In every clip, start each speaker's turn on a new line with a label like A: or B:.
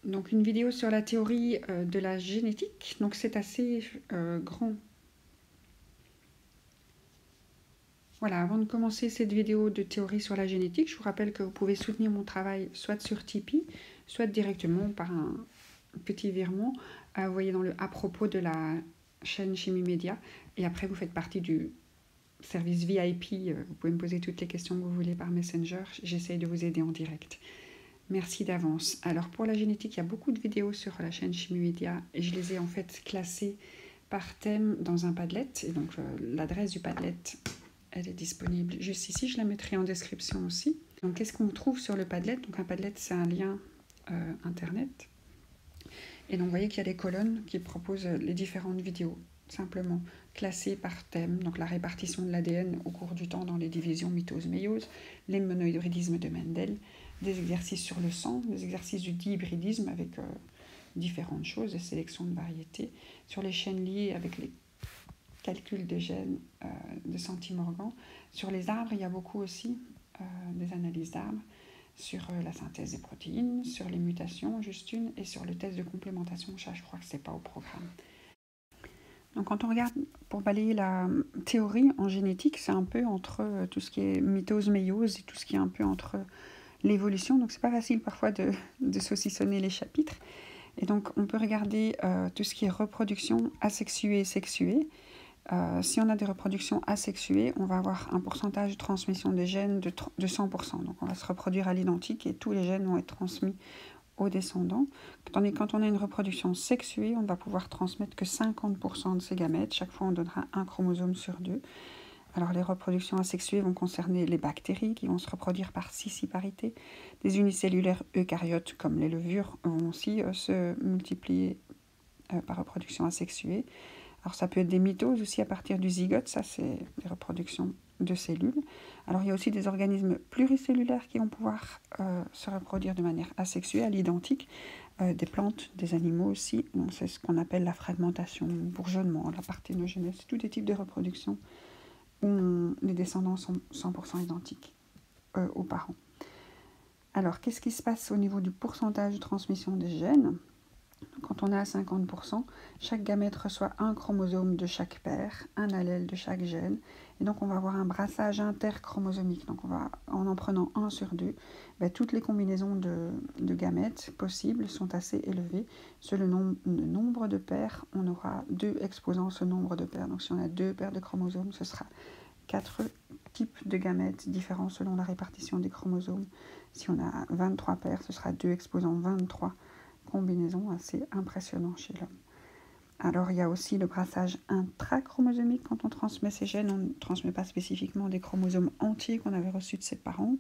A: Donc une vidéo sur la théorie de la génétique. Donc c'est assez grand. Voilà, avant de commencer cette vidéo de théorie sur la génétique, je vous rappelle que vous pouvez soutenir mon travail soit sur Tipeee, soit directement par un petit virement. Vous voyez dans le à propos de la chaîne Chimie Média. Et après, vous faites partie du service VIP. Vous pouvez me poser toutes les questions que vous voulez par Messenger. J'essaye de vous aider en direct. Merci d'avance. Alors pour la génétique, il y a beaucoup de vidéos sur la chaîne Chimie Média et je les ai en fait classées par thème dans un Padlet. Et donc l'adresse du Padlet, elle est disponible juste ici. Je la mettrai en description aussi. Donc qu'est-ce qu'on trouve sur le Padlet? Donc un Padlet, c'est un lien internet. Et donc vous voyez qu'il y a des colonnes qui proposent les différentes vidéos, simplement classées par thème. Donc la répartition de l'ADN au cours du temps dans les divisions mitose-méiose, les monohybridismes de Mendel, des exercices sur le sang, des exercices du dihybridisme avec différentes choses, des sélections de variétés, sur les chaînes liées avec les calculs des gènes de Santi-Morgan. Sur les arbres, il y a beaucoup aussi des analyses d'arbres, sur la synthèse des protéines, sur les mutations, juste une, et sur le test de complémentation. Ça, je crois que ce n'est pas au programme. Donc quand on regarde, pour balayer la théorie en génétique, c'est un peu entre tout ce qui est mitose-méiose et tout ce qui est un peu entre l'évolution. Donc c'est pas facile parfois de saucissonner les chapitres. Et donc on peut regarder tout ce qui est reproduction asexuée et sexuée. Si on a des reproductions asexuées, on va avoir un pourcentage de transmission des gènes de 100%. Donc on va se reproduire à l'identique et tous les gènes vont être transmis aux descendants. Tandis que quand on a une reproduction sexuée, on ne va pouvoir transmettre que 50% de ces gamètes. Chaque fois, on donnera un chromosome sur 2. Alors les reproductions asexuées vont concerner les bactéries qui vont se reproduire par scissiparité. Des unicellulaires eucaryotes comme les levures vont aussi se multiplier par reproduction asexuée. Alors ça peut être des mitoses aussi à partir du zygote, ça c'est des reproductions de cellules. Alors il y a aussi des organismes pluricellulaires qui vont pouvoir se reproduire de manière asexuée, à l'identique, des plantes, des animaux aussi. Donc c'est ce qu'on appelle la fragmentation, le bourgeonnement, la parthénogenèse, tous des types de reproduction où les descendants sont 100% identiques aux parents. Alors qu'est-ce qui se passe au niveau du pourcentage de transmission des gènes ? Quand on est à 50%, chaque gamète reçoit un chromosome de chaque père, un allèle de chaque gène, et donc on va avoir un brassage interchromosomique. Donc en prenant 1 sur 2, toutes les combinaisons de gamètes possibles sont assez élevées. Sur le nombre de paires, on aura 2 exposant ce nombre de paires. Donc si on a 2 paires de chromosomes, ce sera 4 types de gamètes différents selon la répartition des chromosomes. Si on a 23 paires, ce sera 2 exposant 23 combinaison assez impressionnant chez l'homme. Alors il y a aussi le brassage intrachromosomique. Quand on transmet ces gènes, on ne transmet pas spécifiquement des chromosomes entiers qu'on avait reçus de ses parents.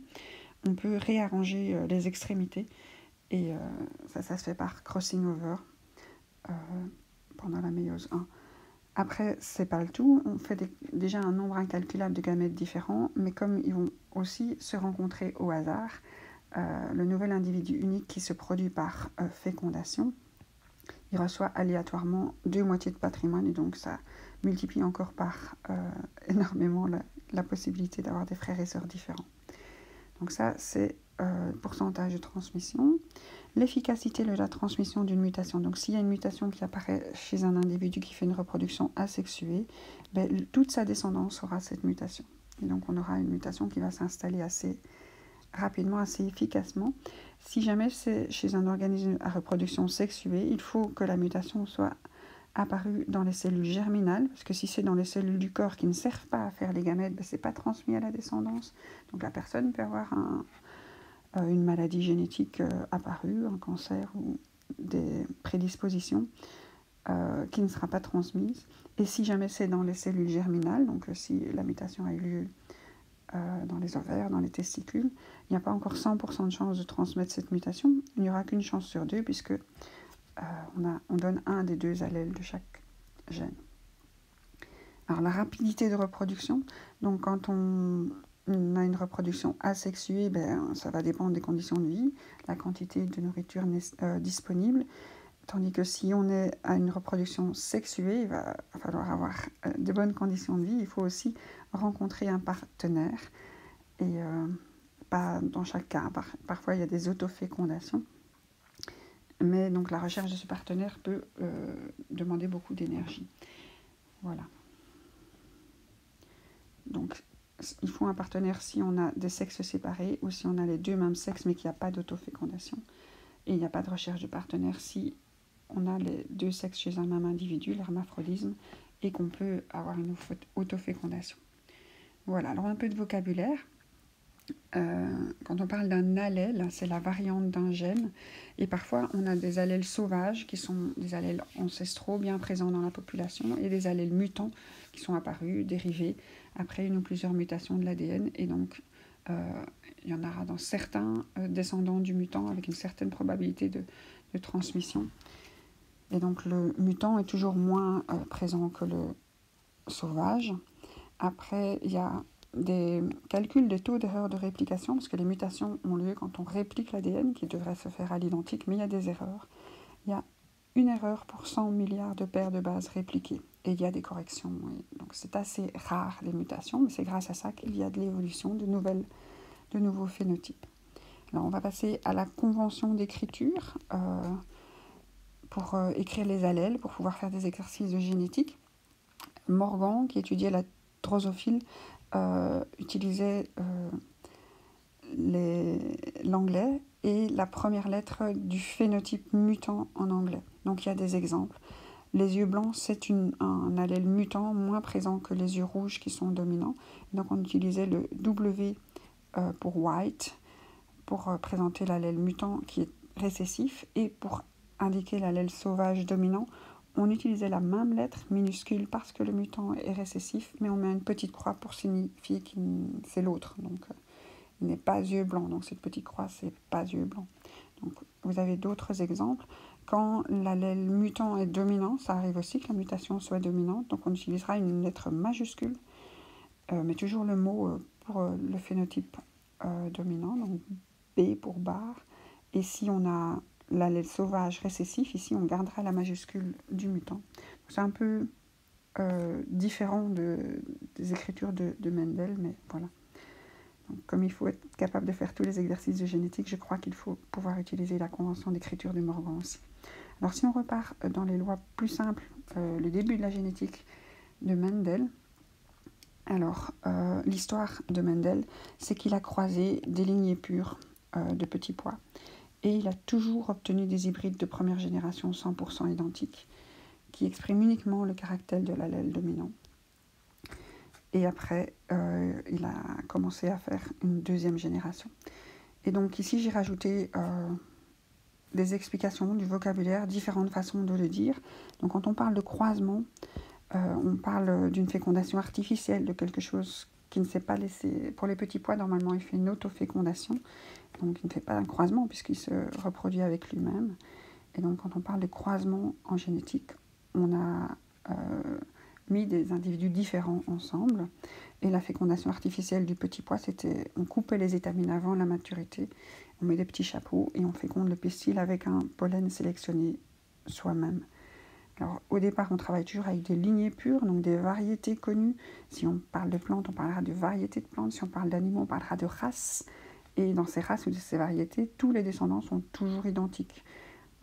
A: On peut réarranger les extrémités et ça se fait par crossing over pendant la méiose 1. Après, c'est pas le tout. On fait déjà un nombre incalculable de gamètes différents, mais comme ils vont aussi se rencontrer au hasard, le nouvel individu unique qui se produit par fécondation, il reçoit aléatoirement 2 moitiés de patrimoine et donc ça multiplie encore par énormément la possibilité d'avoir des frères et sœurs différents. Donc ça, c'est le pourcentage de transmission. L'efficacité de la transmission d'une mutation. Donc s'il y a une mutation qui apparaît chez un individu qui fait une reproduction asexuée, toute sa descendance aura cette mutation. Et donc on aura une mutation qui va s'installer assez rapidement, assez efficacement. Si jamais c'est chez un organisme à reproduction sexuée, il faut que la mutation soit apparue dans les cellules germinales, parce que si c'est dans les cellules du corps qui ne servent pas à faire les gamètes, ce n'est pas transmis à la descendance. Donc la personne peut avoir une maladie génétique apparue, un cancer ou des prédispositions qui ne sera pas transmise. Et si jamais c'est dans les cellules germinales, donc si la mutation a eu lieu dans les ovaires, dans les testicules, il n'y a pas encore 100% de chance de transmettre cette mutation. Il n'y aura qu'une chance sur 2 puisque on donne un des 2 allèles de chaque gène. Alors la rapidité de reproduction, donc quand on a une reproduction asexuée, ça va dépendre des conditions de vie, la quantité de nourriture disponible, tandis que si on est à une reproduction sexuée, il va falloir avoir de bonnes conditions de vie. Il faut aussi rencontrer un partenaire. Et pas dans chaque cas. Parfois, il y a des autofécondations. Mais donc la recherche de ce partenaire peut demander beaucoup d'énergie. Voilà. Donc il faut un partenaire si on a des sexes séparés ou si on a les deux mêmes sexes mais qu'il n'y a pas d'autofécondation. Et il n'y a pas de recherche de partenaire si on a les deux sexes chez un même individu, l'hermaphrodisme, et qu'on peut avoir une autofécondation. Voilà, alors un peu de vocabulaire. Quand on parle d'un allèle, c'est la variante d'un gène. Et parfois, on a des allèles sauvages qui sont des allèles ancestraux bien présents dans la population et des allèles mutants qui sont apparus, dérivés, après une ou plusieurs mutations de l'ADN. Et donc, il y en aura dans certains descendants du mutant avec une certaine probabilité de transmission. Et donc, le mutant est toujours moins présent que le sauvage. Après, il y a des calculs des taux d'erreur de réplication, parce que les mutations ont lieu quand on réplique l'ADN, qui devrait se faire à l'identique, mais il y a des erreurs. Il y a une erreur pour 100 milliards de paires de bases répliquées, et il y a des corrections. Donc c'est assez rare les mutations, mais c'est grâce à ça qu'il y a de l'évolution de nouveaux phénotypes. Alors on va passer à la convention d'écriture pour écrire les allèles, pour pouvoir faire des exercices de génétique. Morgan, qui étudiait la drosophile, utilisait l'anglais et la première lettre du phénotype mutant en anglais. Donc il y a des exemples. Les yeux blancs, c'est un allèle mutant moins présent que les yeux rouges qui sont dominants. Donc on utilisait le W pour white pour présenter l'allèle mutant qui est récessif, et pour indiquer l'allèle sauvage dominant, on utilisait la même lettre minuscule parce que le mutant est récessif, mais on met une petite croix pour signifier que c'est l'autre. Donc, il n'est pas yeux blancs. Donc, cette petite croix, c'est pas yeux blancs. Donc, vous avez d'autres exemples. Quand l'allèle mutant est dominant, ça arrive aussi que la mutation soit dominante. Donc, on utilisera une lettre majuscule, mais toujours le mot pour le phénotype dominant. Donc, B pour barre. Et si on a l'allèle sauvage récessif, ici on gardera la majuscule du mutant. C'est un peu différent des écritures de Mendel, mais voilà. Donc, comme il faut être capable de faire tous les exercices de génétique, je crois qu'il faut pouvoir utiliser la convention d'écriture de Morgan aussi. Alors si on repart dans les lois plus simples, le début de la génétique de Mendel, alors l'histoire de Mendel, c'est qu'il a croisé des lignées pures de petits pois. Et il a toujours obtenu des hybrides de première génération 100% identiques, qui expriment uniquement le caractère de l'allèle dominant. Et après, il a commencé à faire une deuxième génération. Et donc ici, j'ai rajouté des explications, du vocabulaire, différentes façons de le dire. Donc quand on parle de croisement, on parle d'une fécondation artificielle, de quelque chose qui ne s'est pas laissé... Pour les petits pois, normalement, il fait une autofécondation. Donc il ne fait pas un croisement puisqu'il se reproduit avec lui-même. Et donc quand on parle de croisement en génétique, on a mis des individus différents ensemble. Et la fécondation artificielle du petit pois, c'était on coupait les étamines avant la maturité, on met des petits chapeaux et on féconde le pistil avec un pollen sélectionné soi-même. Alors au départ, on travaille toujours avec des lignées pures, donc des variétés connues. Si on parle de plantes, on parlera de variétés de plantes. Si on parle d'animaux, on parlera de races. Et dans ces races ou de ces variétés, tous les descendants sont toujours identiques.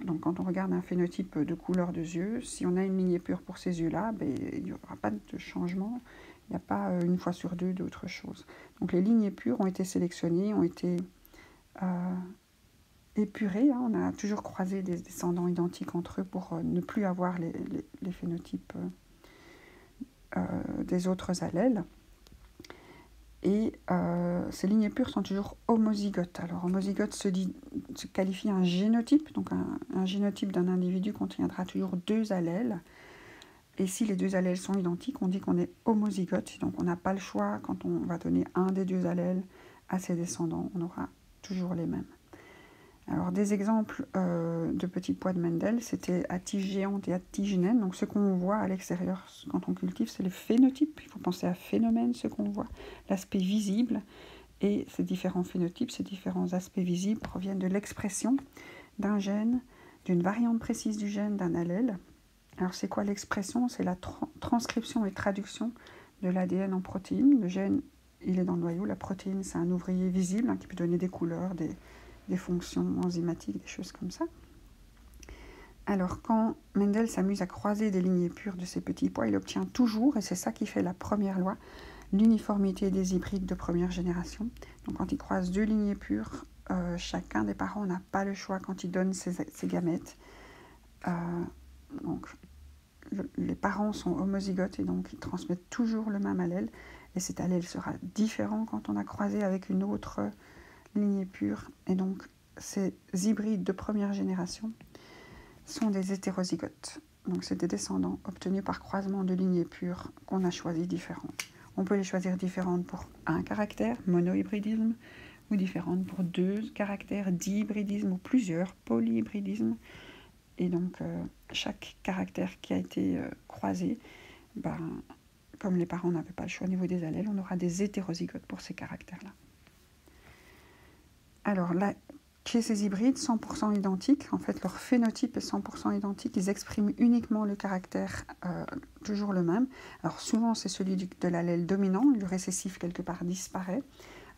A: Donc quand on regarde un phénotype de couleur de yeux, si on a une lignée pure pour ces yeux-là, il n'y aura pas de changement. Il n'y a pas une fois sur deux d'autre chose. Donc les lignées pures ont été sélectionnées, ont été épurées. On a toujours croisé des descendants identiques entre eux pour ne plus avoir les phénotypes des autres allèles. Et ces lignées pures sont toujours homozygotes. Alors, homozygote se qualifie un génotype. Donc, un génotype d'un individu contiendra toujours deux allèles. Et si les deux allèles sont identiques, on dit qu'on est homozygote. Donc, on n'a pas le choix. Quand on va donner un des deux allèles à ses descendants, on aura toujours les mêmes. Alors, des exemples de petits pois de Mendel, c'était à tige géante et à tige naine. Donc, ce qu'on voit à l'extérieur quand on cultive, c'est le phénotype. Il faut penser à phénomène, ce qu'on voit, l'aspect visible. Et ces différents phénotypes, ces différents aspects visibles proviennent de l'expression d'un gène, d'une variante précise du gène, d'un allèle. Alors, c'est quoi l'expression ? C'est la transcription et traduction de l'ADN en protéines. Le gène, il est dans le noyau. La protéine, c'est un ouvrier visible qui peut donner des couleurs, des fonctions enzymatiques, des choses comme ça. Alors, quand Mendel s'amuse à croiser des lignées pures de ces petits pois, il obtient toujours, et c'est ça qui fait la première loi, l'uniformité des hybrides de première génération. Donc, quand il croise deux lignées pures, chacun des parents n'a pas le choix quand il donne ses gamètes. Donc, les parents sont homozygotes et donc ils transmettent toujours le même allèle. Et cet allèle sera différent quand on a croisé avec une autre lignée pure. Et donc, ces hybrides de première génération sont des hétérozygotes. Donc, c'est des descendants obtenus par croisement de lignées pures qu'on a choisi différentes. On peut les choisir différentes pour un caractère, monohybridisme, ou différentes pour deux caractères, dihybridisme, ou plusieurs, polyhybridisme. Et donc, chaque caractère qui a été croisé, comme les parents n'avaient pas le choix au niveau des allèles, on aura des hétérozygotes pour ces caractères-là. Alors là, chez ces hybrides 100% identiques, en fait leur phénotype est 100% identique, ils expriment uniquement le caractère toujours le même. Alors souvent c'est celui de l'allèle dominant, le récessif quelque part disparaît.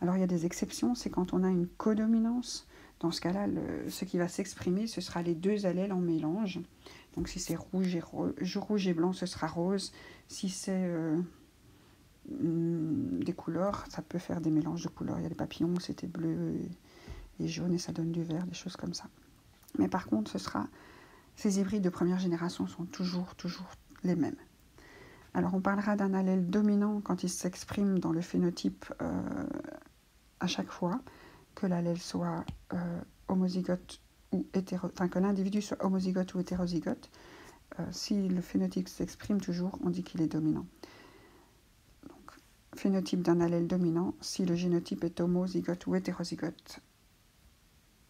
A: Alors il y a des exceptions, c'est quand on a une codominance. Dans ce cas-là, ce qui va s'exprimer, ce sera les deux allèles en mélange. Donc si c'est rouge et blanc, ce sera rose. Si c'est des couleurs, ça peut faire des mélanges de couleurs. Il y a des papillons, c'était bleu et jaune et ça donne du vert, des choses comme ça. Mais par contre, ces hybrides de première génération sont toujours les mêmes. Alors on parlera d'un allèle dominant quand il s'exprime dans le phénotype à chaque fois, que l'allèle soit homozygote ou que l'individu soit homozygote ou hétérozygote. Si le phénotype s'exprime toujours, on dit qu'il est dominant. Donc, phénotype d'un allèle dominant, si le génotype est homozygote ou hétérozygote,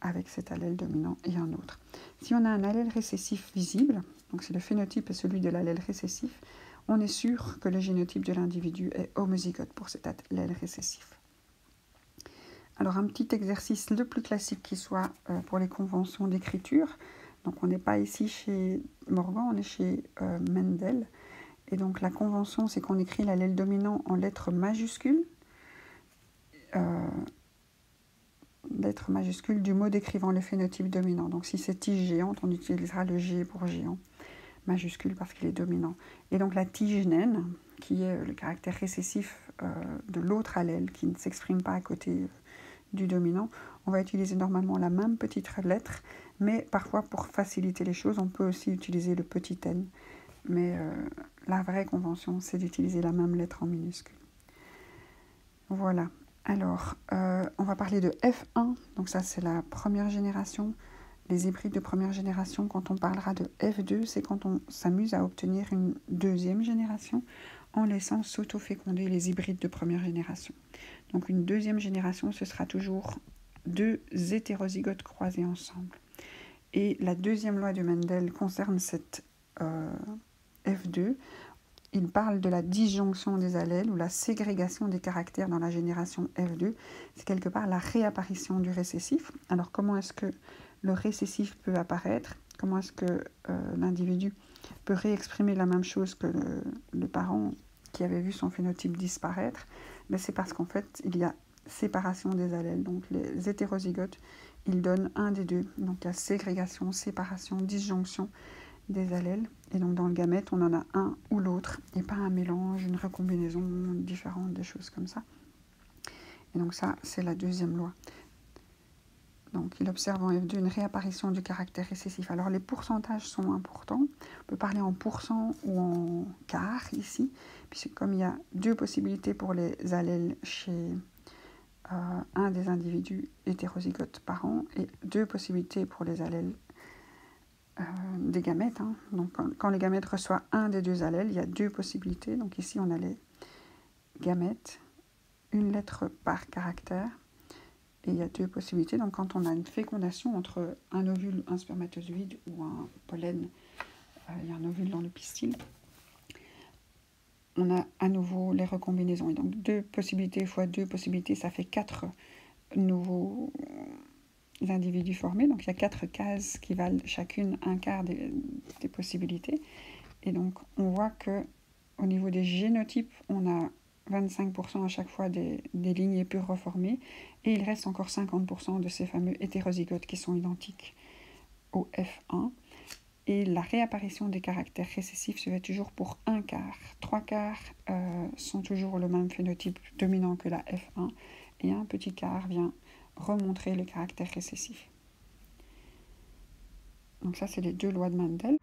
A: avec cet allèle dominant et un autre. Si on a un allèle récessif visible, donc si le phénotype est celui de l'allèle récessif, on est sûr que le génotype de l'individu est homozygote pour cet allèle récessif. Alors un petit exercice le plus classique qui soit pour les conventions d'écriture. Donc on n'est pas ici chez Morgan, on est chez Mendel. Et donc la convention, c'est qu'on écrit l'allèle dominant en lettres majuscules. Lettres majuscules du mot décrivant le phénotype dominant. Donc si c'est tige géante, on utilisera le G pour géant, majuscule parce qu'il est dominant. Et donc la tige naine, qui est le caractère récessif de l'autre allèle, qui ne s'exprime pas à côté du dominant, on va utiliser normalement la même petite lettre, mais parfois pour faciliter les choses, on peut aussi utiliser le petit n. Mais la vraie convention, c'est d'utiliser la même lettre en minuscule. Voilà. Alors, on va parler de F1, donc ça c'est la première génération, les hybrides de première génération. Quand on parlera de F2, c'est quand on s'amuse à obtenir une deuxième génération en laissant s'auto-féconder les hybrides de première génération. Donc une deuxième génération, ce sera toujours deux hétérozygotes croisés ensemble. Et la deuxième loi de Mendel concerne cette F2. Il parle de la disjonction des allèles ou la ségrégation des caractères dans la génération F2. C'est quelque part la réapparition du récessif. Alors comment est-ce que le récessif peut apparaître? Comment est-ce que l'individu peut réexprimer la même chose que le parent qui avait vu son phénotype disparaître? Mais c'est parce qu'en fait, il y a séparation des allèles. Donc les hétérozygotes, ils donnent un des deux. Donc il y a ségrégation, séparation, disjonction des allèles. Et donc dans le gamète, on en a un ou l'autre, et pas un mélange, une recombinaison différente, des choses comme ça. Et donc ça, c'est la deuxième loi. Donc il observe en F2 une réapparition du caractère récessif. Alors les pourcentages sont importants. On peut parler en pourcent ou en quart ici, puisque comme il y a deux possibilités pour les allèles chez un des individus hétérozygotes par an, et deux possibilités pour les allèles des gamètes. Donc quand le gamète reçoit un des deux allèles, il y a deux possibilités. Donc ici on a les gamètes, une lettre par caractère, et il y a deux possibilités. Donc quand on a une fécondation entre un ovule, un spermatozoïde ou un pollen, il y a un ovule dans le pistil, on a à nouveau les recombinaisons. Et donc deux possibilités fois deux possibilités, ça fait 4 nouveaux individus formés. Donc il y a 4 cases qui valent chacune un quart des possibilités. Et donc on voit que au niveau des génotypes, on a 25% à chaque fois des lignées pures reformées, et il reste encore 50% de ces fameux hétérozygotes qui sont identiques au F1. Et la réapparition des caractères récessifs se fait toujours pour un quart. 3/4 sont toujours le même phénotype dominant que la F1 et un petit quart vient remontrer le caractère récessif. Donc ça, c'est les deux lois de Mendel.